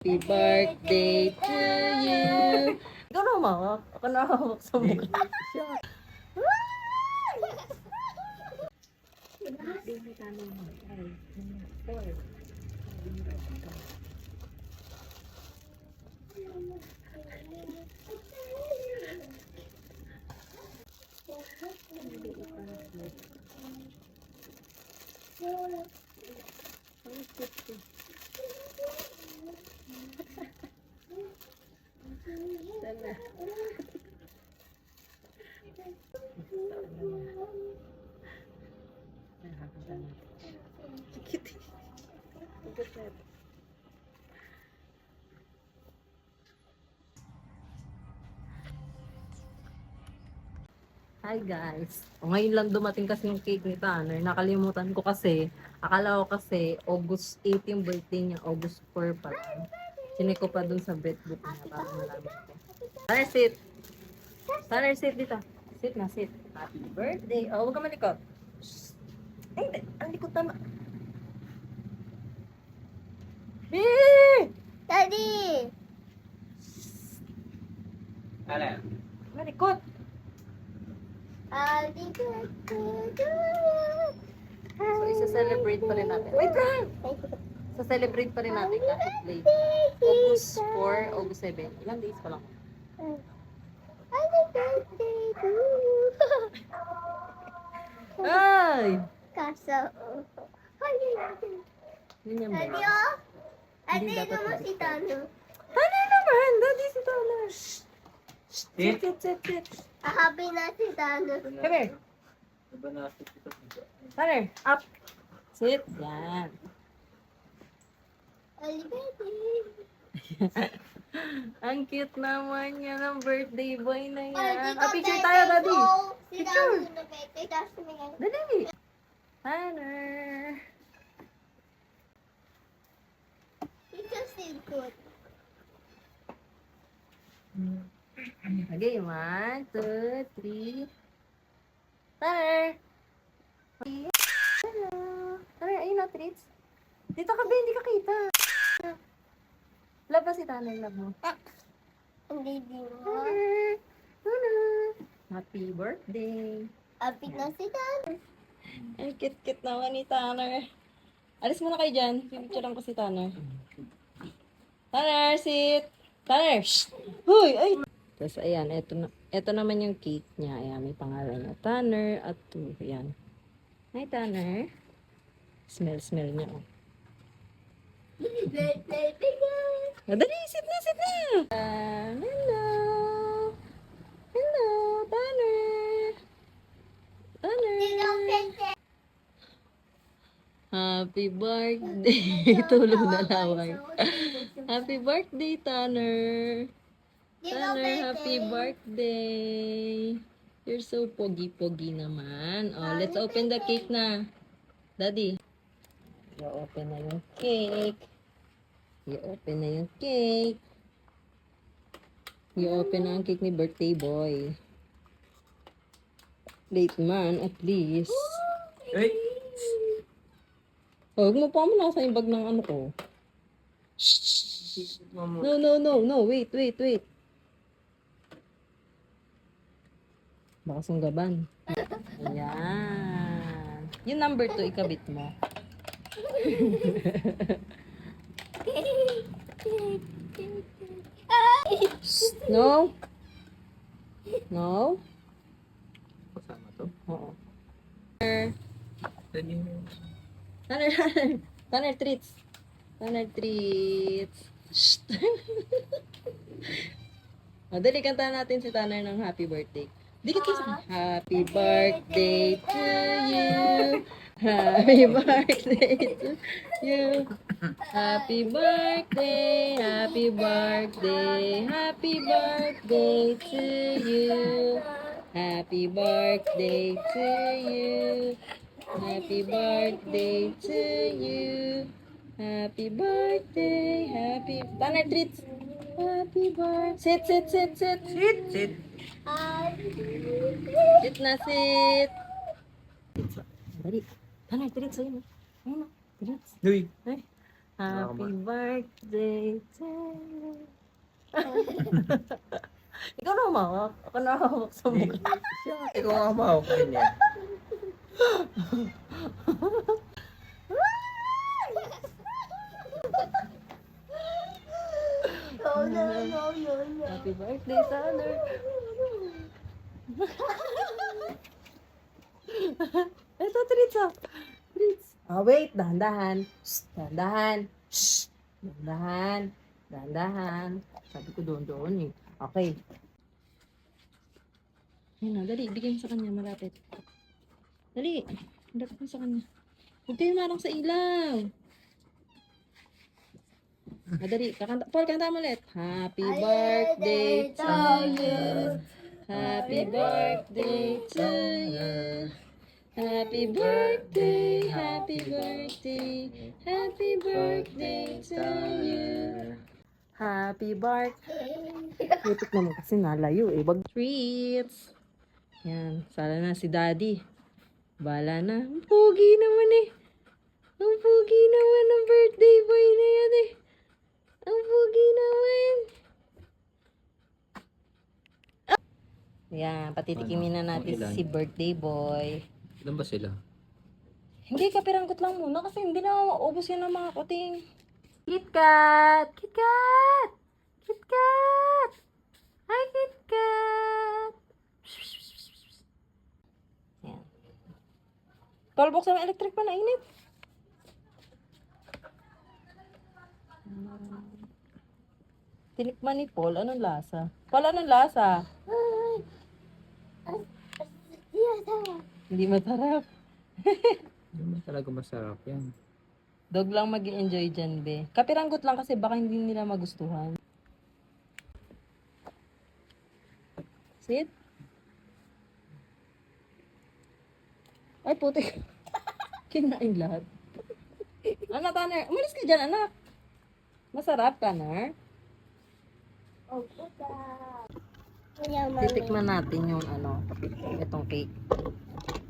Happy birthday to you. Ikaw na humawak. Ako na humawak sa mukha. Sana. Hi guys. Ngayon lang dumating kasi yung cake ni Tanner. Nakalimutan ko kasi. Akala ko kasi August 8 yung birthday niya. August 4 pa lang. Sinik ko pa dun sa birthday niya para malaman ko. Tanner, sit. Tanner, sit dito. Sit na, sit. Happy birthday. Oh, huwag ka malikot. Ay, hindi. Ang likot tama. Bee! Daddy! Alam. Malikot. Happy birthday to So, isa-celebrate pa rin natin. Wait lang! Sa-celebrate pa rin natin kahit late. August 4, August 7. Ilang days pa lang. Happy birthday to Ay! Kaso, happy birthday. Yun yung Daddy, ba? oh! Hindi Daddy, dapat naman si Tano. Tanay naman! Daddy si Tanay! Sit, Sit. sit, sit, sit. Happy na si Tano. Come here. Tanay, up. Sit. Yan. Happy birthday. Ang cute naman niya ng birthday boy na Ay, yan. dito, Picture Daddy, tayo, Daddy. go. Si Picture. Tano na birthday. Tapos tumingin. Dali. Tanner. Picture still good. Okay, 1, 2, 3. Tanner. Hello. Tanner, ayun na, treats. Dito ka ba? Hindi ka kita. Love ba si Tanner? Love mo? Hindi din mo. Tanner. Tanner. Happy birthday. Happy na si Tano. Ang cute-cute naman ni Tanner. Alis muna kayo dyan. Pipicturean ko si Tanner. Tanner, sit! Tanner! Shh! Huy! Ay! Tapos, ayan. Ito naman yung cake niya. Ayan, may pangalan niya. Tanner at 2. Ayan. Hi, Tanner. Smell niya. Oh. Birthday, guys. Madali! Sit na! Sit na! Hello! Hello! Tanner! Tanner! Happy birthday! Tulog na laway. Happy birthday, Tanner! Tanner, happy birthday! You're so pogi-pogi naman. Oh, let's open the cake na. Daddy. I-open na yung cake. I-open na yung cake. I-open na ang cake ni birthday boy. Late man, at least. Ay! Oh, huwag mo pa mo nasa yung bag ng ano ko. No. Wait. Baka sunggaban. Ayan. Yung number 2, ikabit mo. No? No? Kasama to. Oo. Tanner. Tanner treats. Tanner treats. Shh. Dali, kantahan natin si Tanner ng happy birthday. Dikit kasi. Happy birthday to you. Happy birthday to you. Happy birthday. Happy birthday. Happy birthday to you. Happy birthday to you. Happy birthday to you. Happy birthday. Happy... Tanner treats. Happy birthday. Sit. Sit. Sit na, sit. Dali. Tanner treats sa'yo. Ayun na. Treats. Uy. Ay. Happy birthday to you. Ikaw na humawak. Ako na humawak sa mukha. Siya, ikaw nga mahawak niya. No, no, no, no, no. Happy birthday, Tanner. Ito, treats ah. Treats. Ah, wait. Dahan-dahan. Shh, dahan-dahan. Shh. Dahan-dahan. Dahan-dahan. Sabi ko doon eh. Okay. Ayun na, dali. Bigay mo sa kanya. Malapit. Dali. Malapit mo sa kanya. Huwag kayo marang sa ilaw. Madali. Paul, kanta mo ulit. Happy birthday to you. Happy birthday to you. Happy birthday, happy birthday, happy birthday to you. Happy birthday. Lutik naman kasi nalayo eh. Wag treats. Yan. Sala na si daddy. Bala na. Ang pogi naman eh. Ang pogi naman ng birthday boy na yan eh. Ang pogi naman. Yan. Patitikimin na natin Ilan? si birthday boy. Ilan ba sila? Hindi, kapiranggot lang muna kasi hindi na maubos yan ng mga kuting. KitKat! KitKat! KitKat! Hi, KitKat! Yan. Paul, buksan mo electric pa, nainit. Tinikman ni Paul, anong lasa? Paul, anong lasa? Yeah, tama. Hindi masarap. Hindi naman talaga masarap yan. Dog lang mag-enjoy dyan, be. Kapiranggot lang kasi baka hindi nila magustuhan. Sit. Ay, putik. Kinain lahat. Ano, Tanner? Umalis ka dyan, anak. Masarap, Tanner. Oh, puta. Yeah, mami. Titikman natin yung itong cake.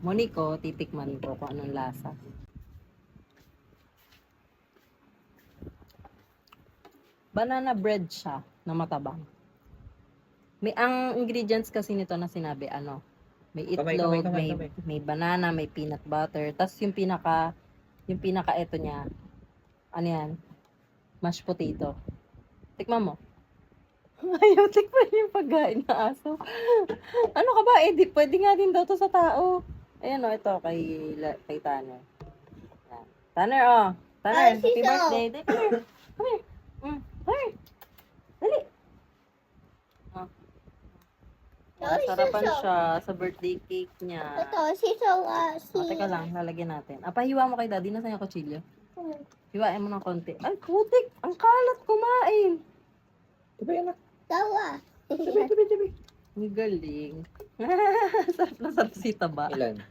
Monico, titikman ko kung anong lasa. Banana bread siya na matabang. Ang ingredients kasi nito na sinabi, may itlog, Kamay. may banana, may peanut butter. Tapos yung pinaka ito niya, yan? Mashed potato. Tikman mo. Ayaw, tikman yung pagkain na aso. Ano ka ba? Pwede nga din daw to sa tao. Ayan ito kay Tanner. Yan. Tanner, Tanner, Ay, happy siso. birthday. Come here. Come here. Come here. Dali. Ay, Sarapan siso. siya sa birthday cake niya. Ito, sisaw Teka lang, lalagyan natin. Pahiwa mo kay daddy. Nasaan yung kutsilyo? Hiwain mo ng konti. Ay, putik! Ang kalat kumain! Tabi anak. Tawa. Tabi. Ang galing. Sarap na sarap si taba. Ilan?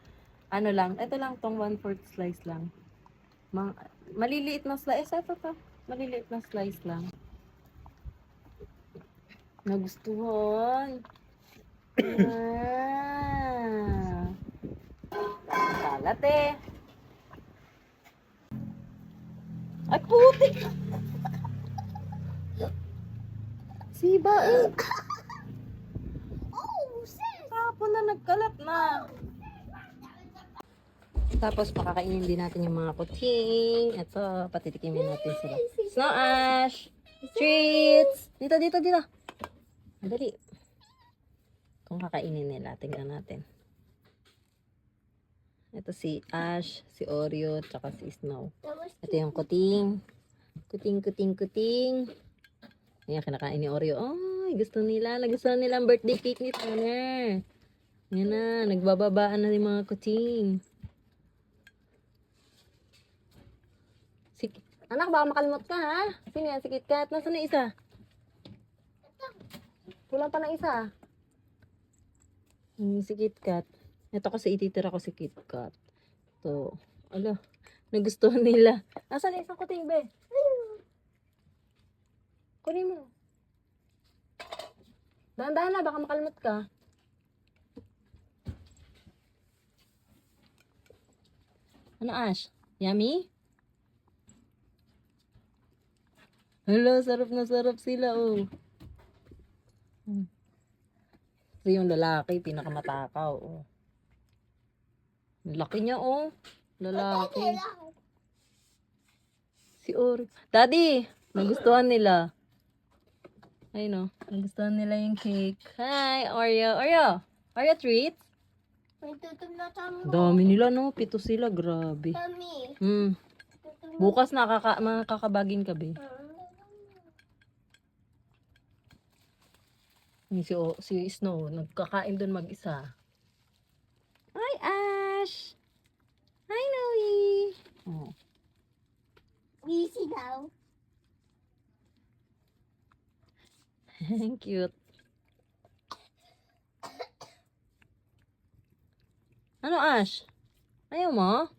Ano lang, ito lang tong 1/4 slice lang. Maliliit na slice. Ito. Maliliit na slice lang. Nagustuhan. Kalat eh. Ay, putik! Siba eh. Oh, sis. Tapon na nagkalat na. Tapos pakakainin din natin yung mga kuting. Ito, patitikimin natin sila. Snow Ash! Treats! Dito. Madali. Kung kakainin nila, tingnan natin. Ito si Ash, si Oreo, tsaka si Snow. Ito yung kuting. Kuting. Ayan, kinakain ni Oreo. Ay, gusto nila. Nagustuhan nila ang birthday cake ni Tanner. Ayan na, nagbababaan na yung mga kuting. Anak, baka makalimot ka, ha? Sino yan? Si KitKat. Nasaan na isa? Kulang pa na isa. Si KitKat. Ito kasi ititira ko si KitKat. Ito. Ala, nagustuhan nila. Nasaan na isang kuting, be? Kunin mo. Dahan-dahan na, baka makalimot ka. Ano, Ash? Yummy? Hala, sarap na sarap sila, oh. Ito yung lalaki, pinakamatakaw, oh. Ang laki niya, oh. Lalaki. Si Oreo. Daddy, nagustuhan nila. Ay, no. Nagustuhan nila yung cake. Hi, Oreo. Oreo. Oreo treats? May tutom na kami. Dami nila, no? 7 sila. Grabe. Mami. Bukas makakabagin ka, be. Si Snow, nagkakain doon mag-isa. Hi, Ash! Hi, Noe! Oh. Easy daw. Cute. Ano, Ash? Ayaw mo?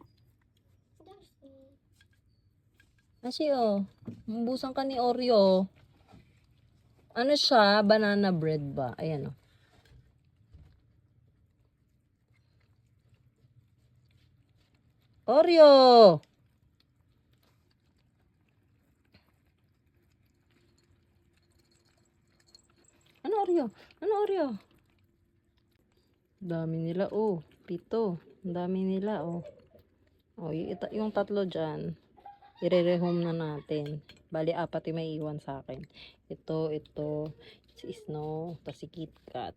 Kasi, oh. Mabusan ka ni Oreo. Ano siya? Banana bread ba? Ayan, oh. Oreo! Ano Oreo? Ano Oreo? Dami nila, oh. 7. Ang dami nila, oh. Oh, yung 3 dyan. Ire-rehome na natin. Bali, 4 yung may iwan sa akin. Ito, si Snow, tapos si KitKat.